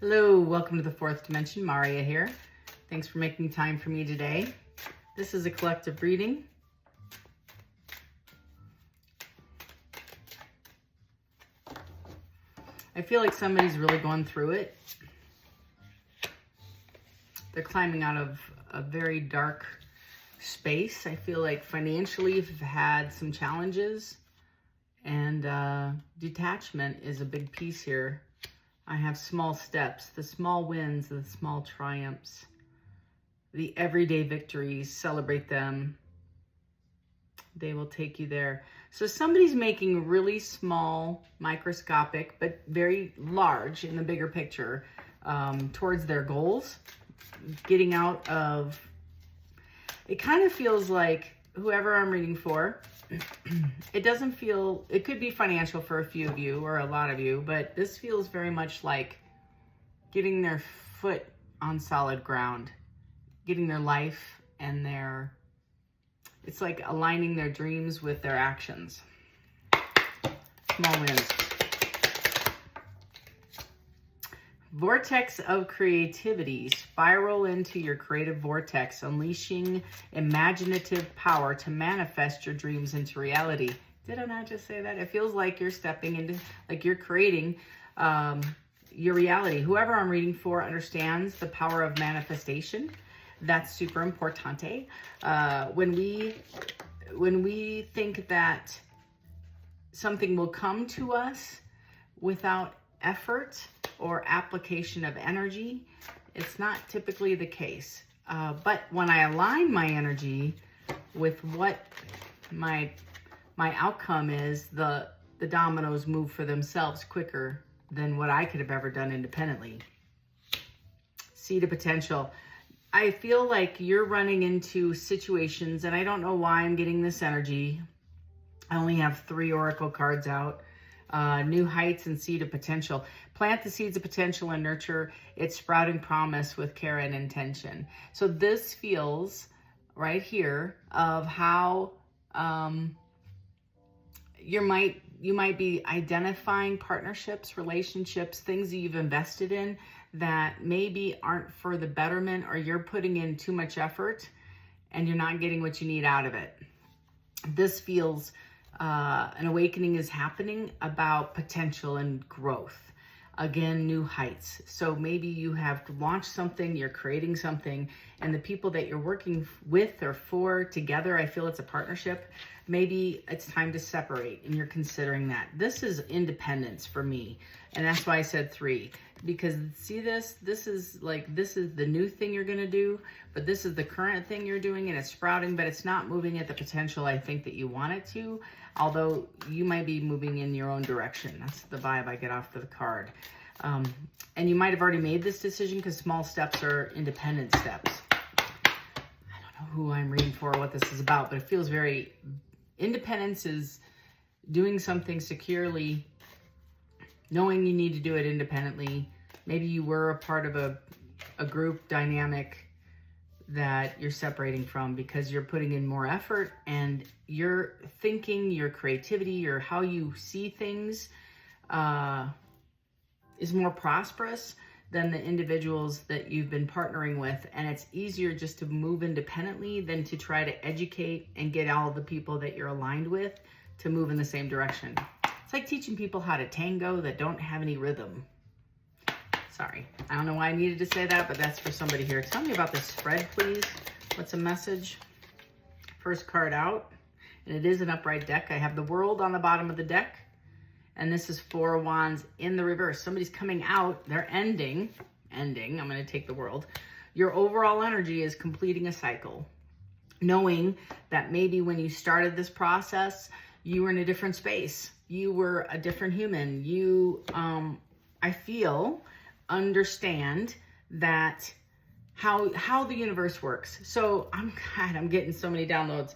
Hello, welcome to the fourth dimension. Maria here. Thanks for making time for me today. This is a collective reading. I feel like somebody's really going through it. They're climbing out of a very dark space. I feel like financially you've had some challenges, and detachment is a big piece here. I have small steps, the small wins, the small triumphs, the everyday victories, celebrate them. They will take you there. So somebody's making really small, microscopic, but very large in the bigger picture towards their goals. Getting out of, it kind of feels like whoever I'm reading for, it doesn't feel, it could be financial for a few of you or a lot of you, but this feels very much like getting their foot on solid ground, getting their life and it's like aligning their dreams with their actions. Small wins. Vortex of creativity. Spiral into your creative vortex, unleashing imaginative power to manifest your dreams into reality. Did I not just say that? It feels like you're stepping into, like you're creating your reality. Whoever I'm reading for understands the power of manifestation. That's super importante. When we think that something will come to us without effort or application of energy, it's not typically the case. But when I align my energy with what my outcome is, the dominoes move for themselves quicker than what I could have ever done independently. Seed of potential. I feel like you're running into situations, and I don't know why I'm getting this energy. I only have 3 oracle cards out. New heights and seed of potential. Plant the seeds of potential and nurture its sprouting promise with care and intention. So this feels right here of how you might be identifying partnerships, relationships, things that you've invested in that maybe aren't for the betterment, or you're putting in too much effort and you're not getting what you need out of it. This feels an awakening is happening about potential and growth. Again, new heights. So maybe you have launched something, you're creating something, and the people that you're working with or for together, I feel it's a partnership. Maybe it's time to separate and you're considering that. This is independence for me. And that's why I said 3. Because see this is the new thing you're going to do, but this is the current thing you're doing, and it's sprouting, but it's not moving at the potential I think that you want it to. Although you might be moving in your own direction. That's the vibe I get off of the card. And you might have already made this decision because small steps are independent steps. I don't know who I'm reading for, what this is about, but it feels very, independence is doing something securely, knowing you need to do it independently. Maybe you were a part of a group dynamic that you're separating from because you're putting in more effort, and your thinking, your creativity, your how you see things is more prosperous than the individuals that you've been partnering with. And it's easier just to move independently than to try to educate and get all the people that you're aligned with to move in the same direction. It's like teaching people how to tango that don't have any rhythm. Sorry, I don't know why I needed to say that, but that's for somebody here. Tell me about this spread, please. What's a message? First card out, and it is an upright deck. I have the World on the bottom of the deck, and this is 4 of Wands in the reverse. Somebody's coming out, they're ending. I'm going to take the World. Your overall energy is completing a cycle, knowing that maybe when you started this process, you were in a different space. You were a different human. You, I feel, understand that how the universe works. So I'm getting so many downloads.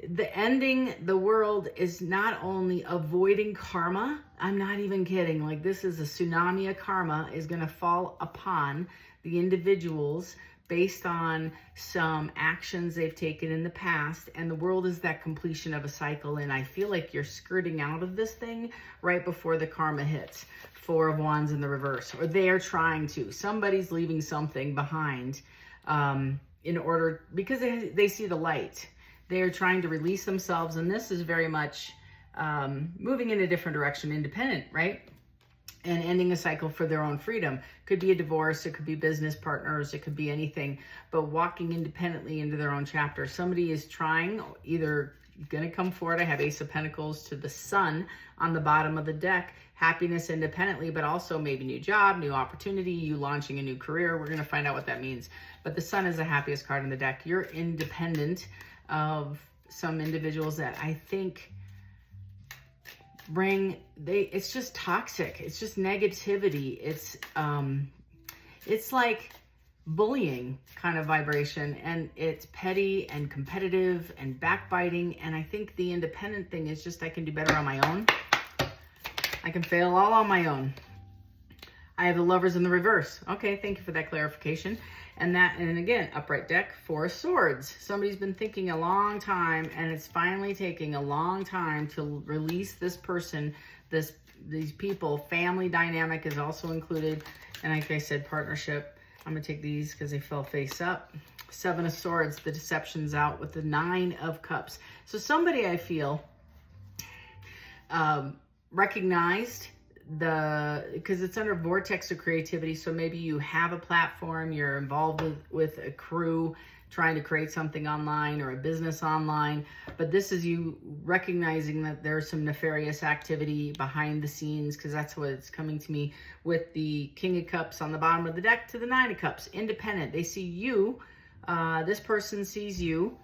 The ending the world is not only avoiding karma. I'm not even kidding. Like, this is a tsunami of karma is going to fall upon the individuals based on some actions they've taken in the past, and the world is that completion of a cycle, and I feel like you're skirting out of this thing right before the karma hits. Four of Wands in the reverse, or they're trying to. Somebody's leaving something behind in order, because they see the light. They are trying to release themselves, and this is very much moving in a different direction, independent, right? And ending a cycle for their own freedom. Could be a divorce, it could be business partners, it could be anything, but walking independently into their own chapter. Somebody is trying, either going to come forward. I have Ace of Pentacles to the Sun on the bottom of the deck. Happiness independently, but also maybe new job, new opportunity, you launching a new career. We're going to find out what that means. But the Sun is the happiest card in the deck. You're independent of some individuals that I think it's just toxic. It's just negativity. It's like bullying kind of vibration, and it's petty and competitive and backbiting. And I think the independent thing is just, I can do better on my own. I can fail all on my own. I have the Lovers in the reverse. Okay, thank you for that clarification. And again, upright deck, Four of Swords. Somebody's been thinking a long time, and it's finally taking a long time to release this person, these people. Family dynamic is also included. And like I said, partnership. I'm going to take these because they fell face up. Seven of Swords, the deception's out with the Nine of Cups. So somebody, I feel, recognized because it's under vortex of creativity. So maybe you have a platform, you're involved with a crew trying to create something online or a business online, but this is you recognizing that there's some nefarious activity behind the scenes, because that's what it's coming to me with the King of Cups on the bottom of the deck to the Nine of Cups. Independent. They see you, this person sees you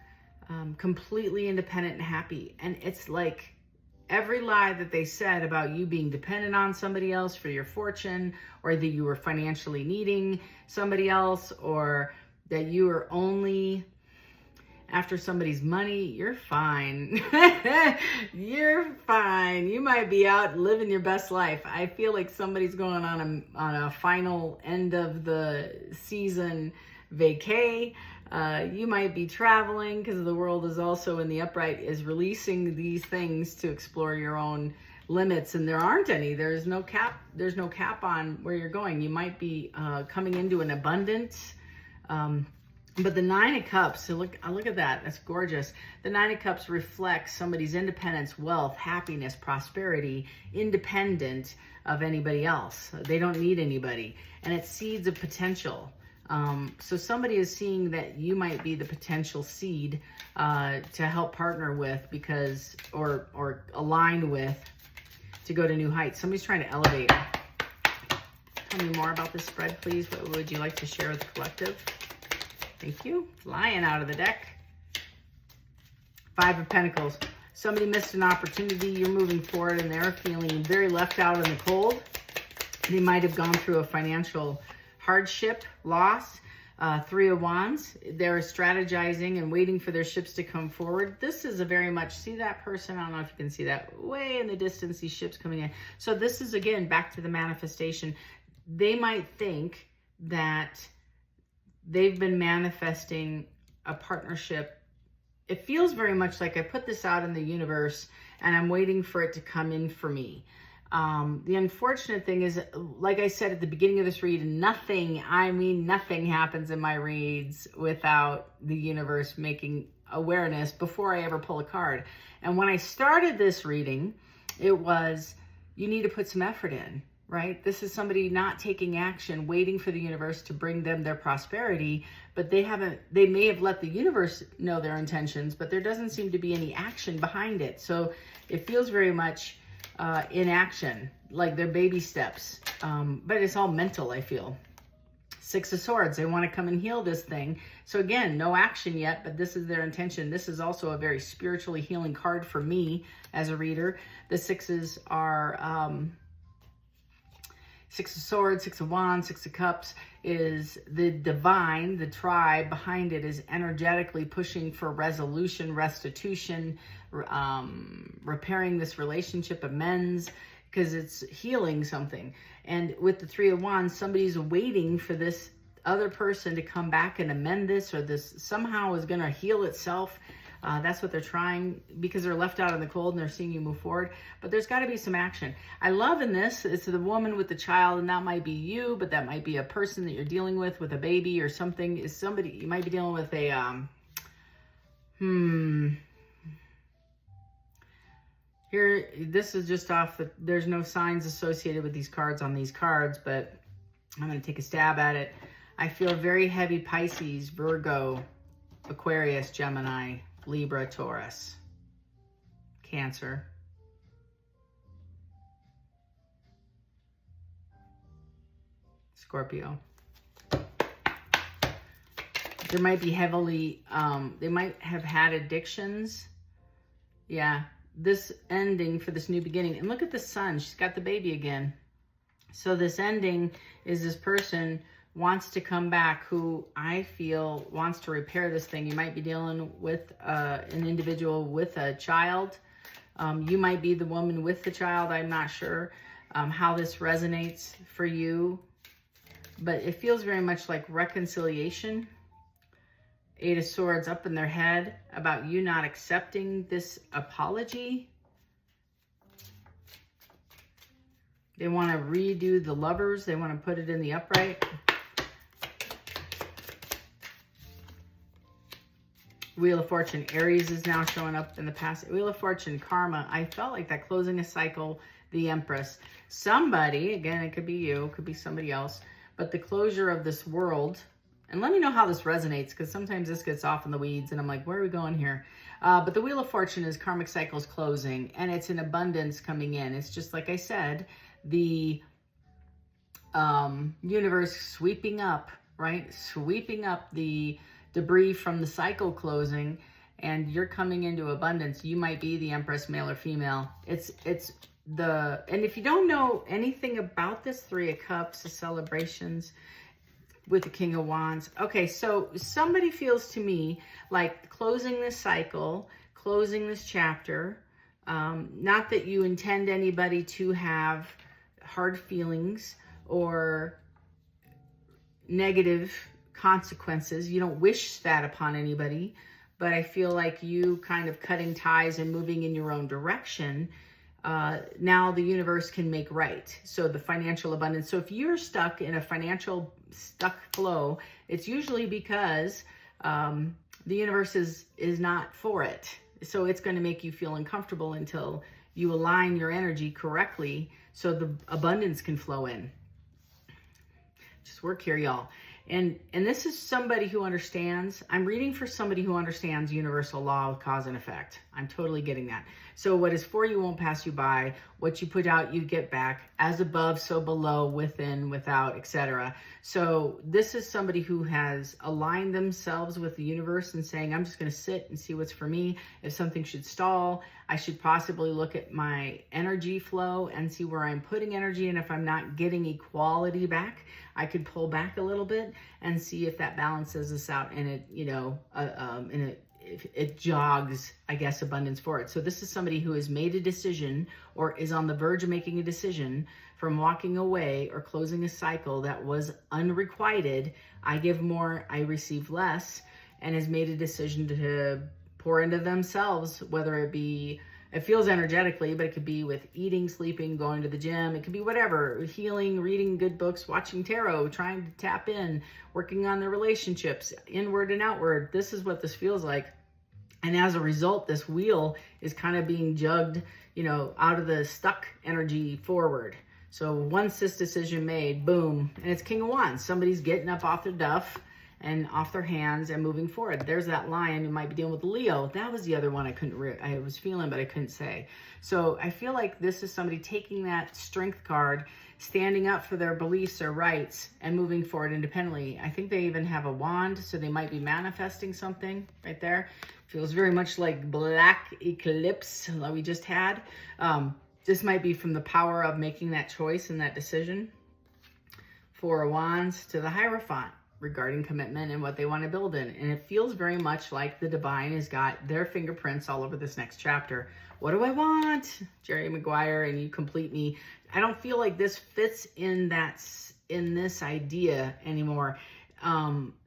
completely independent and happy, and it's like every lie that they said about you being dependent on somebody else for your fortune, or that you were financially needing somebody else, or that you were only after somebody's money, you're fine. You're fine. You might be out living your best life. I feel like somebody's going on a final end of the season vacay. You might be traveling, because the world is also in the upright, is releasing these things to explore your own limits, and there aren't any. There's no cap on where you're going. You might be coming into an abundance, but the Nine of Cups, so look at that. That's gorgeous. The Nine of Cups reflects somebody's independence, wealth, happiness, prosperity, independent of anybody else. They don't need anybody, and it's seeds of potential. So somebody is seeing that you might be the potential seed to help partner with, because, or align with, to go to new heights. Somebody's trying to elevate. Tell me more about this spread, please. What would you like to share with the collective? Thank you. Lion out of the deck. Five of Pentacles. Somebody missed an opportunity. You're moving forward, and they're feeling very left out in the cold. They might have gone through a financial hardship, loss. Three of Wands. They're strategizing and waiting for their ships to come forward. This is a very much, see that person? I don't know if you can see that way in the distance, these ships coming in. So this is, again, back to the manifestation. They might think that they've been manifesting a partnership. It feels very much like I put this out in the universe and I'm waiting for it to come in for me. The unfortunate thing is, like I said at the beginning of this read, nothing happens in my reads without the universe making awareness before I ever pull a card. And when I started this reading, it was, you need to put some effort in, right? This is somebody not taking action, waiting for the universe to bring them their prosperity, but they may have let the universe know their intentions, but there doesn't seem to be any action behind it. So it feels very much inaction, like they're baby steps, but it's all mental, I feel. Six of Swords, they want to come and heal this thing. So again, no action yet, but this is their intention. This is also a very spiritually healing card for me as a reader. The sixes are Six of Swords, Six of Wands, Six of Cups is the divine, the tribe behind it is energetically pushing for resolution, restitution, repairing this relationship, amends, because it's healing something. And with the Three of Wands, somebody's waiting for this other person to come back and amend this, or this somehow is going to heal itself. That's what they're trying, because they're left out in the cold and they're seeing you move forward. But there's got to be some action. I love in this, it's the woman with the child, and that might be you, but that might be a person that you're dealing with a baby or something. Is somebody, you might be dealing with a, here, this is just off the, there's no signs associated with these cards on these cards, but I'm going to take a stab at it. I feel very heavy Pisces, Virgo, Aquarius, Gemini, Libra, Taurus, Cancer. Scorpio. There might be heavily, they might have had addictions. Yeah, this ending for this new beginning. And look at the sun. She's got the baby again. So this ending is this person wants to come back, who I feel wants to repair this thing. You might be dealing with an individual with a child. You might be the woman with the child. I'm not sure how this resonates for you, but it feels very much like reconciliation. Eight of Swords up in their head about you not accepting this apology. They want to redo the Lovers. They want to put it in the upright. Wheel of Fortune. Aries is now showing up in the past. Wheel of Fortune, Karma. I felt like that, closing a cycle. The Empress. Somebody, again, it could be you, it could be somebody else, but the closure of this world. And let me know how this resonates, because sometimes this gets off in the weeds and I'm like, where are we going here? But the Wheel of Fortune is karmic cycles closing, and it's an abundance coming in. It's just like I said, the universe sweeping up, right? Sweeping up the debris from the cycle closing, and you're coming into abundance. You might be the Empress, male or female. It's the, and if you don't know anything about this, Three of Cups, the celebrations with the King of Wands. Okay, so somebody feels to me like closing this cycle, closing this chapter. Not that you intend anybody to have hard feelings or negative consequences. You don't wish that upon anybody, but I feel like you kind of cutting ties and moving in your own direction. Now the universe can make right. So the financial abundance. So if you're stuck in a financial flow, it's usually because the universe is not for it. So it's going to make you feel uncomfortable until you align your energy correctly so the abundance can flow in. Just work here, y'all. And this is somebody who understands. I'm reading for somebody who understands universal law of cause and effect. I'm totally getting that. So what is for you won't pass you by. What you put out, you get back. As above, so below, within, without, etc. So this is somebody who has aligned themselves with the universe and saying, I'm just going to sit and see what's for me. If something should stall, I should possibly look at my energy flow and see where I'm putting energy. And if I'm not getting equality back, I could pull back a little bit and see if that balances us out, and it, you know, if it jogs, I guess, abundance forward. So this is somebody who has made a decision or is on the verge of making a decision from walking away or closing a cycle that was unrequited. I give more, I receive less, and has made a decision to pour into themselves, whether it be, it feels energetically, but it could be with eating, sleeping, going to the gym. It could be whatever, healing, reading good books, watching tarot, trying to tap in, working on their relationships, inward and outward. This is what this feels like. And as a result, this wheel is kind of being jugged, you know, out of the stuck energy forward. So once this decision made, boom, and it's King of Wands. Somebody's getting up off their duff and off their hands and moving forward. There's that Lion who might be dealing with Leo. That was the other one I was feeling, but I couldn't say. So I feel like this is somebody taking that strength card, standing up for their beliefs or rights, and moving forward independently. I think they even have a wand, so they might be manifesting something right there. Feels very much like black eclipse that we just had. This might be from the power of making that choice and that decision. Four of Wands to the Hierophant regarding commitment and what they want to build in. And it feels very much like the divine has got their fingerprints all over this next chapter. What do I want? Jerry Maguire, and you complete me. I don't feel like this fits in this idea anymore.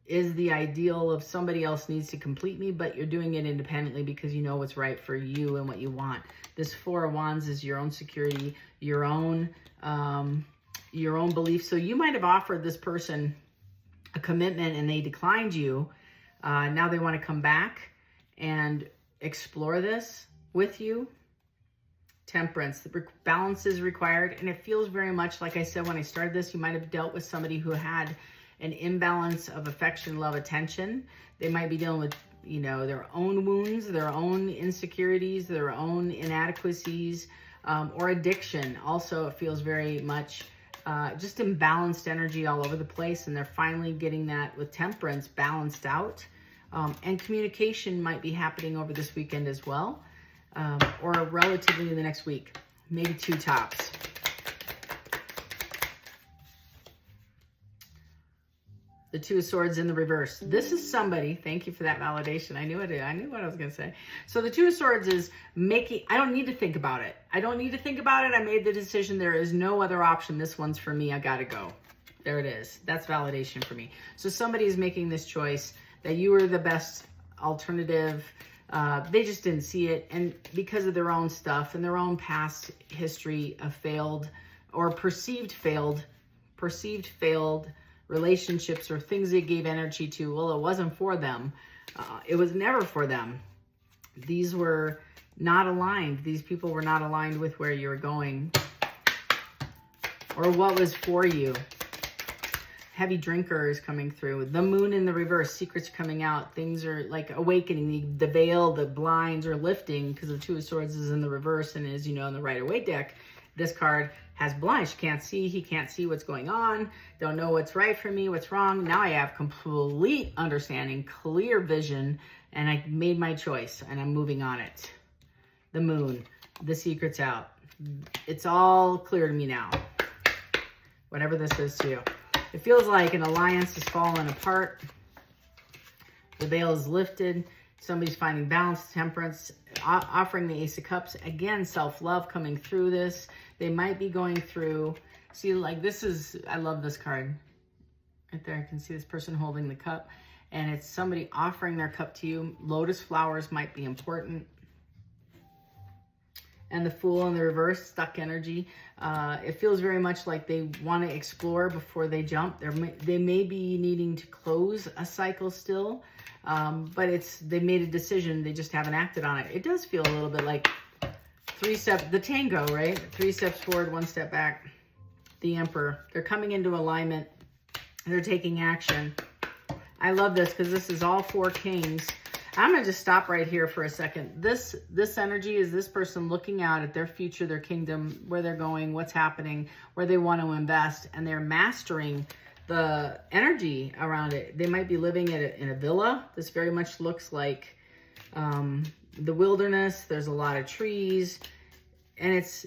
is the ideal of somebody else needs to complete me, but you're doing it independently because you know what's right for you and what you want. This Four of Wands is your own security, your own belief. So you might have offered this person a commitment and they declined you. Now they want to come back and explore this with you. Temperance, the balance is required. And it feels very much like I said when I started this, you might have dealt with somebody who had an imbalance of affection, love, attention. They might be dealing with, you know, their own wounds, their own insecurities, their own inadequacies, or addiction. Also, it feels very much just imbalanced energy all over the place. And they're finally getting that with Temperance balanced out. And communication might be happening over this weekend as well, or relatively in the next week, maybe 2 tops. The Two of Swords in the reverse. This is somebody, thank you for that validation. I knew what I was going to say. So the Two of Swords is making, I don't need to think about it. I don't need to think about it. I made the decision. There is no other option. This one's for me. I got to go. There it is. That's validation for me. So somebody is making this choice that you were the best alternative. They just didn't see it. And because of their own stuff and their own past history of failed or perceived failed relationships or things they gave energy to, well, it wasn't for them. It was never for them. These were not aligned. These people were not aligned with where you were going or what was for you. Heavy drinker is coming through. The Moon in the reverse. Secrets coming out. Things are like awakening. The veil, the blinds are lifting because the Two of Swords is in the reverse. And as you know, in the Rider-Waite deck, this card has blinds. Can't see. He can't see what's going on. Don't know what's right for me, what's wrong. Now I have complete understanding, clear vision, and I made my choice and I'm moving on it. The Moon. The secret's out. It's all clear to me now. Whatever this is to you. It feels like an alliance is falling apart. The veil is lifted. Somebody's finding balance, temperance, offering the Ace of Cups. Again, self-love coming through this. They might be going through, see, like this is, I love this card. Right there, I can see this person holding the cup. And it's somebody offering their cup to you. Lotus flowers might be important. And the Fool in the reverse, stuck energy. It feels very much like they want to explore before they jump. They may be needing to close a cycle still, but they made a decision. They just haven't acted on it. It does feel a little bit like 3 steps, the tango, right? 3 steps forward, 1 step back. The Emperor. They're coming into alignment. They're taking action. I love this because this is all 4 kings. I'm going to just stop right here for a second. This energy is this person looking out at their future, their kingdom, where they're going, what's happening, where they want to invest, and they're mastering the energy around it. They might be living in a villa. This very much looks like the wilderness. There's a lot of trees, and it's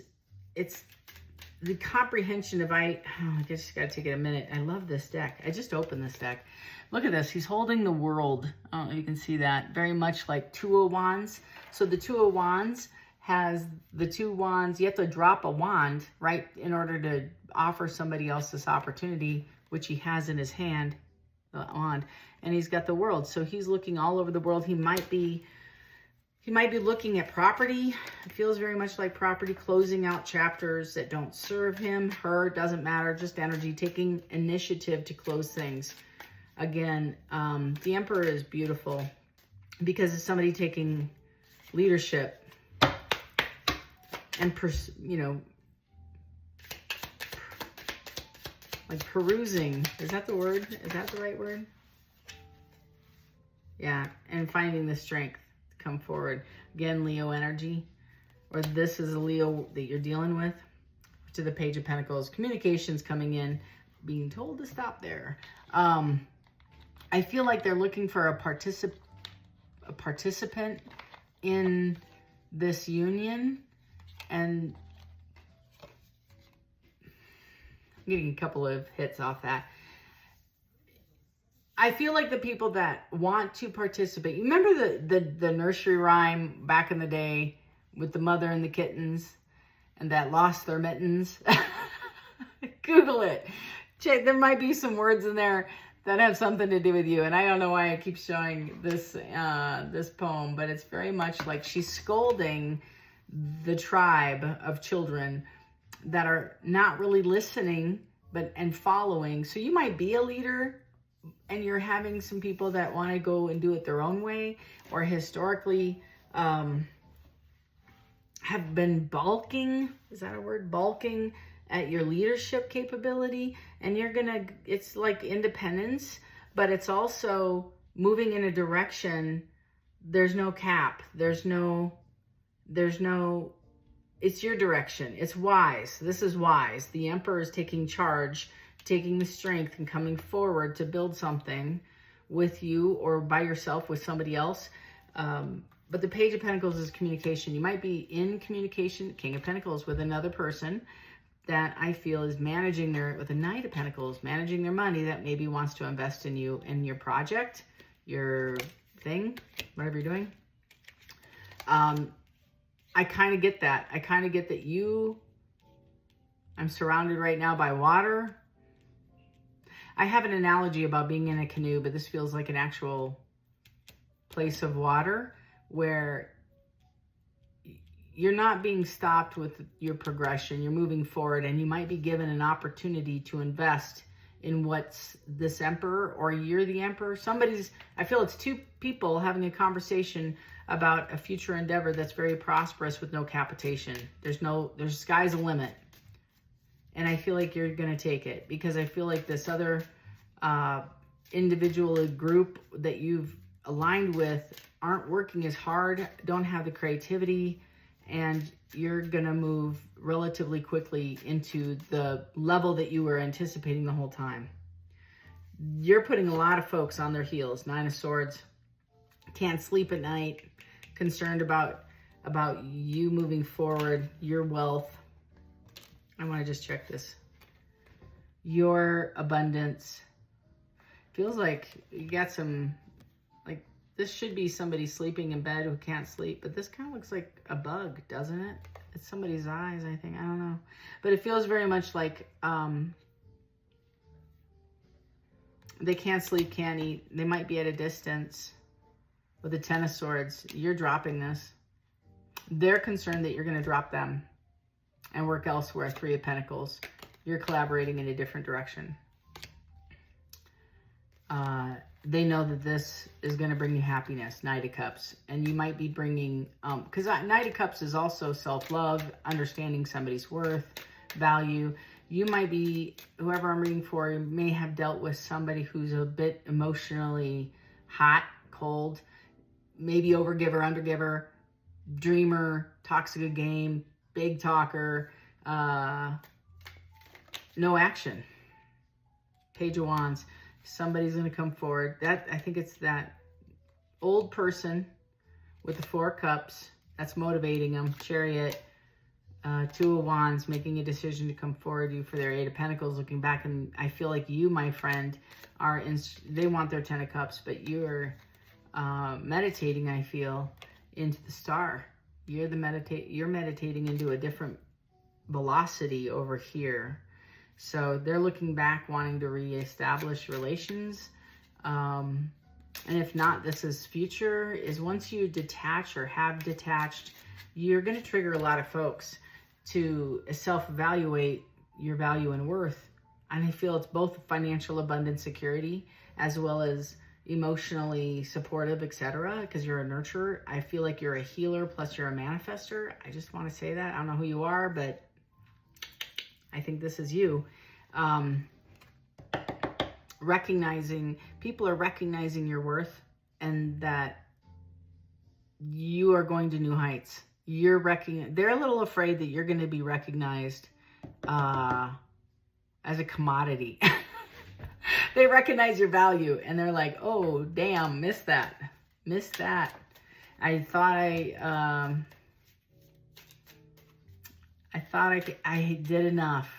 the comprehension of I guess you got to take it a minute. I love this deck. I just opened this deck. Look at this. He's holding the world. I don't know if you can see that. Very much like Two of Wands. So the Two of Wands has the 2 wands. You have to drop a wand, right, in order to offer somebody else this opportunity, which he has in his hand, the wand. And he's got the world. So he's looking all over the world. He might be looking at property. It feels very much like property, closing out chapters that don't serve him, her, doesn't matter, just energy, taking initiative to close things. Again, the Emperor is beautiful because it's somebody taking leadership and, like perusing. Is that the word? Is that the right word? Yeah, and finding the strength to come forward. Again, Leo energy, or this is a Leo that you're dealing with. To the Page of Pentacles, communications coming in, being told to stop there. I feel like they're looking for a participant in this union, and I'm getting a couple of hits off that. I feel like the people that want to participate, you remember the nursery rhyme back in the day with the mother and the kittens and that lost their mittens? Google it. Check, there might be some words in there that have something to do with you. And I don't know why I keep showing this this poem, but it's very much like she's scolding the tribe of children that are not really listening and following. So you might be a leader and you're having some people that want to go and do it their own way, or historically have been balking, is that a word? Balking at your leadership capability. And it's like independence, but it's also moving in a direction. There's no cap. There's no, it's your direction. It's wise. This is wise. The Emperor is taking charge, taking the strength and coming forward to build something with you or by yourself with somebody else. But the Page of Pentacles is communication. You might be in communication, King of Pentacles, with another person that I feel is managing with the Knight of Pentacles, managing their money, that maybe wants to invest in you, in your project, your thing, whatever you're doing. I kind of get that. I kind of get that I'm surrounded right now by water. I have an analogy about being in a canoe, but this feels like an actual place of water where you're not being stopped with your progression. You're moving forward, and you might be given an opportunity to invest in what's this Emperor, or you're the Emperor. I feel it's two people having a conversation about a future endeavor that's very prosperous with no capitation. There's sky's the limit. And I feel like you're going to take it, because I feel like this other individual group that you've aligned with aren't working as hard, don't have the creativity, and you're going to move relatively quickly into the level that you were anticipating the whole time. You're putting a lot of folks on their heels. 9 of Swords. Can't sleep at night. Concerned about you moving forward, your wealth. I want to just check this. Your abundance. Feels like you got some, like, this should be somebody sleeping in bed who can't sleep, but this kind of looks like a bug, doesn't it? It's somebody's eyes, I think. I don't know. But it feels very much like they can't sleep, can't eat. They might be at a distance. With the 10 of Swords, you're dropping this. They're concerned that you're going to drop them and work elsewhere. 3 of Pentacles. You're collaborating in a different direction. They know that this is going to bring you happiness. Knight of Cups. And you might be bringing, because Knight of Cups is also self-love, understanding somebody's worth, value. You might be, whoever I'm reading for, you may have dealt with somebody who's a bit emotionally hot, cold, maybe overgiver, undergiver, dreamer, talks a good game, big talker, no action. Page of Wands. Somebody's going to come forward. I think it's that old person with the 4 cups that's motivating them. Chariot, 2 of Wands, making a decision to come forward. You for their 8 of Pentacles, looking back, and I feel like you, my friend, they want their 10 of Cups, but you're meditating, I feel, into the star. You're meditating into a different velocity over here. So they're looking back, wanting to reestablish relations. And if not, this is future, is once you detach or have detached, you're going to trigger a lot of folks to self-evaluate your value and worth. And I feel it's both financial abundance, security, as well as emotionally supportive, etc. Because you're a nurturer. I feel like you're a healer, plus you're a manifester. I just want to say that. I don't know who you are, but I think this is you. People are recognizing your worth, and that you are going to new heights. They're a little afraid that you're going to be recognized as a commodity. They recognize your value, and they're like, oh, damn, missed that. I thought I did enough.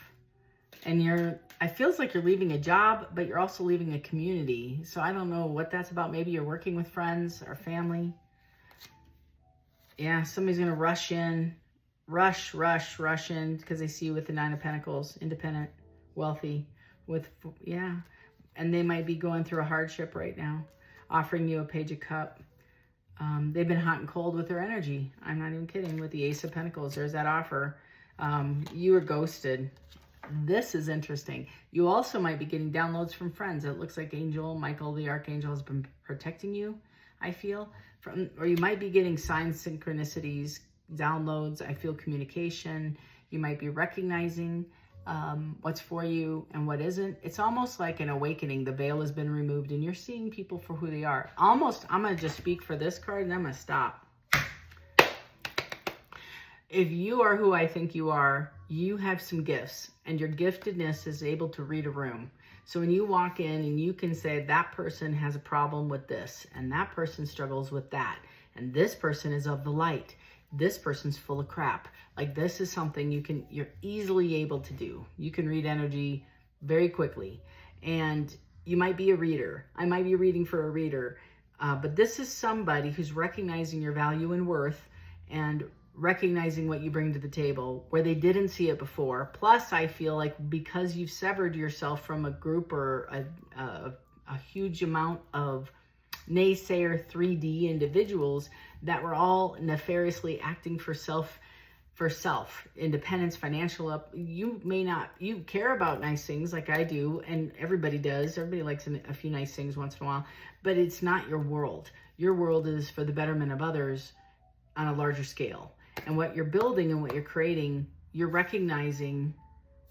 And it feels like you're leaving a job, but you're also leaving a community. So I don't know what that's about. Maybe you're working with friends or family. Yeah, somebody's going to rush in. Rush in, because they see you with the 9 of Pentacles. Independent, wealthy, with, yeah. and they might be going through a hardship right now, offering you a Page of Cup. They've been hot and cold with their energy. I'm not even kidding. With the Ace of Pentacles, there's that offer. You were ghosted. This is interesting. You also might be getting downloads from friends. It looks like Angel Michael, the Archangel, has been protecting you, I feel. Or you might be getting signs, synchronicities, downloads. I feel communication. You might be recognizing what's for you and what isn't. It's almost like an awakening. The veil has been removed and you're seeing people for who they are. Almost, I'm going to just speak for this card and I'm going to stop. If you are who I think you are, you have some gifts, and your giftedness is able to read a room. So when you walk in and you can say that person has a problem with this, and that person struggles with that, and this person is of the light, this person's full of crap. Like, this is something you're easily able to do. You can read energy very quickly, and you might be a reader. I might be reading for a reader, but this is somebody who's recognizing your value and worth and recognizing what you bring to the table where they didn't see it before. Plus, I feel like because you've severed yourself from a group or a huge amount of naysayer 3D individuals that were all nefariously acting for self independence, financial up. You care about nice things like I do, and everybody does. Everybody likes a few nice things once in a while, but it's not your world. Your world is for the betterment of others on a larger scale. And what you're building and what you're creating, you're recognizing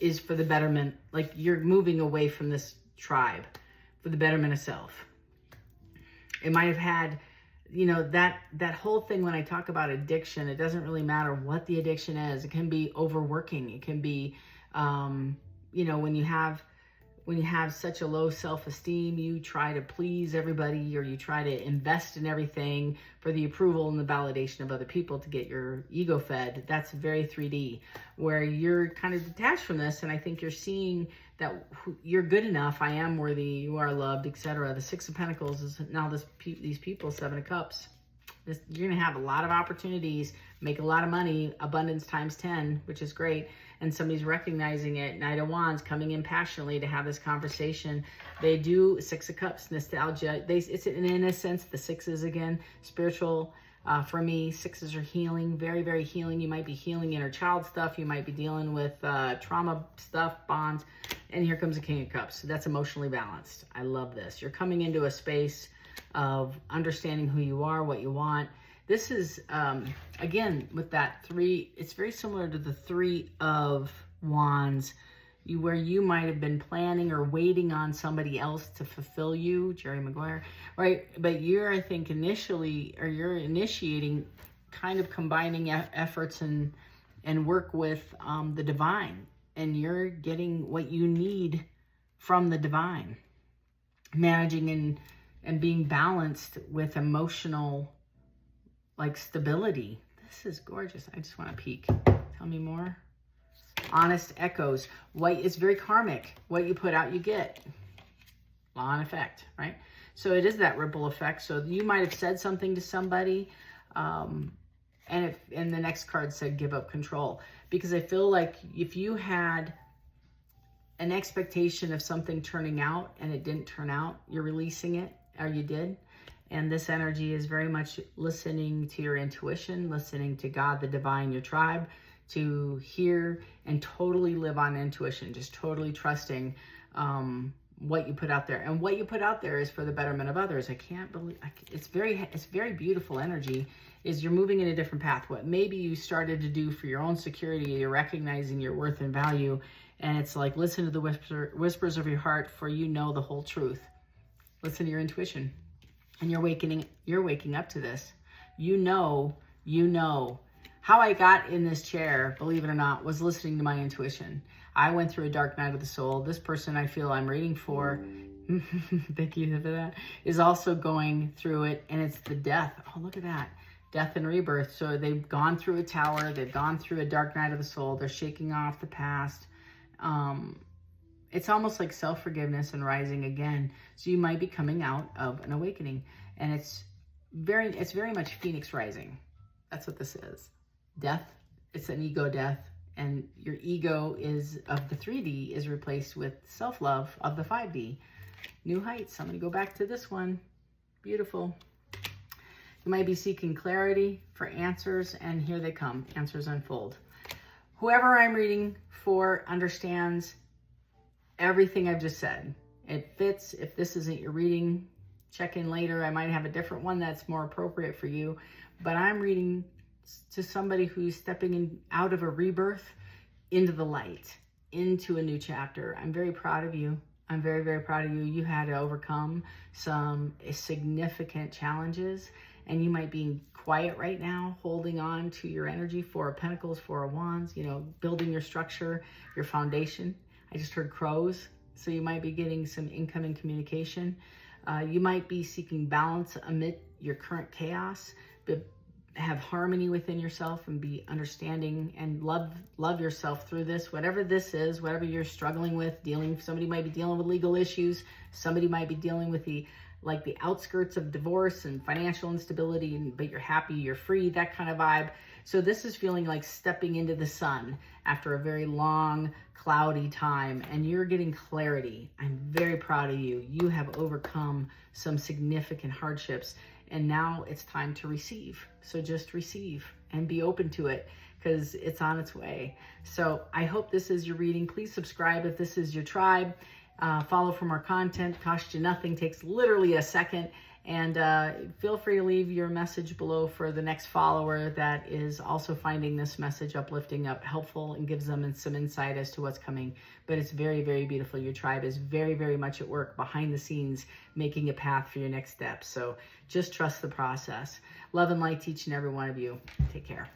is for the betterment. Like, you're moving away from this tribe for the betterment of self. It might have had, that whole thing when I talk about addiction, it doesn't really matter what the addiction is. It can be overworking. It can be, when you have such a low self-esteem, you try to please everybody, or you try to invest in everything for the approval and the validation of other people to get your ego fed. That's very 3D, where you're kind of detached from this. And I think you're seeing that you're good enough. I am worthy. You are loved, etc. The Six of Pentacles is now these people, Seven of Cups. You're going to have a lot of opportunities, make a lot of money, abundance times 10, which is great. And somebody's recognizing it. Knight of Wands coming in passionately to have this conversation. They do Six of Cups, nostalgia. It's in a sense the sixes again, spiritual. For me, sixes are healing, very, very healing. You might be healing inner child stuff. You might be dealing with trauma stuff, bonds. And here comes the King of Cups. So that's emotionally balanced. I love this. You're coming into a space of understanding who you are, what you want. This is, again, with that 3, it's very similar to the 3 of Wands, where you might have been planning or waiting on somebody else to fulfill you, Jerry Maguire, right? But you're, I think, you're initiating, kind of combining efforts and work with the divine, and you're getting what you need from the divine, managing and being balanced with emotional, like, stability. This is gorgeous. I just want to peek. Tell me more. Honest echoes. White is very karmic. What you put out, you get. Law and effect, right? So it is that ripple effect. So you might have said something to somebody, and the next card said give up control. Because I feel like if you had an expectation of something turning out and it didn't turn out, you're releasing it, or you did. And this energy is very much listening to your intuition, listening to God, the divine, your tribe, to hear and totally live on intuition, just totally trusting what you put out there. And what you put out there is for the betterment of others. I can't believe, it's very beautiful energy, is you're moving in a different path. What maybe you started to do for your own security, you're recognizing your worth and value. And it's like, listen to the whispers of your heart, for you know the whole truth. Listen to your intuition. And you're waking up to this. You know. How I got in this chair, believe it or not, was listening to my intuition. I went through a dark night of the soul. This person I feel I'm reading for, thank you for that, is also going through it, and it's the death. Oh, look at that. Death and rebirth. So they've gone through a tower. They've gone through a dark night of the soul. They're shaking off the past. It's almost like self-forgiveness and rising again. So you might be coming out of an awakening. And it's very much Phoenix rising. That's what this is. Death, it's an ego death. And your ego is, of the 3D, is replaced with self-love of the 5D. New heights. I'm going to go back to this one. Beautiful. You might be seeking clarity for answers, and here they come. Answers unfold. Whoever I'm reading for understands everything I've just said. It fits. If this isn't your reading, check in later. I might have a different one that's more appropriate for you. But I'm reading to somebody who's stepping in out of a rebirth into the light, into a new chapter. I'm very proud of you. I'm very, very proud of you. You had to overcome some significant challenges, and you might be quiet right now, holding on to your energy. Four of Pentacles, Four of Wands, you know, building your structure, your foundation. I just heard crows, so you might be getting some incoming communication. You might be seeking balance amid your current chaos, but have harmony within yourself and be understanding and love yourself through this. Whatever this is, whatever you're struggling with, somebody might be dealing with legal issues. Somebody might be dealing with the outskirts of divorce and financial instability, but you're happy, you're free, that kind of vibe. So this is feeling like stepping into the sun after a very long, cloudy time, and you're getting clarity. I'm very proud of you. You have overcome some significant hardships, and now it's time to receive. So just receive and be open to it, because it's on its way. So I hope this is your reading. Please subscribe if this is your tribe. Follow from our content. Costs you nothing. Takes literally a second. And feel free to leave your message below for the next follower that is also finding this message uplifting, helpful, and gives them some insight as to what's coming. But it's very, very beautiful. Your tribe is very, very much at work behind the scenes, making a path for your next steps. So just trust the process. Love and light to each and every one of you. Take care.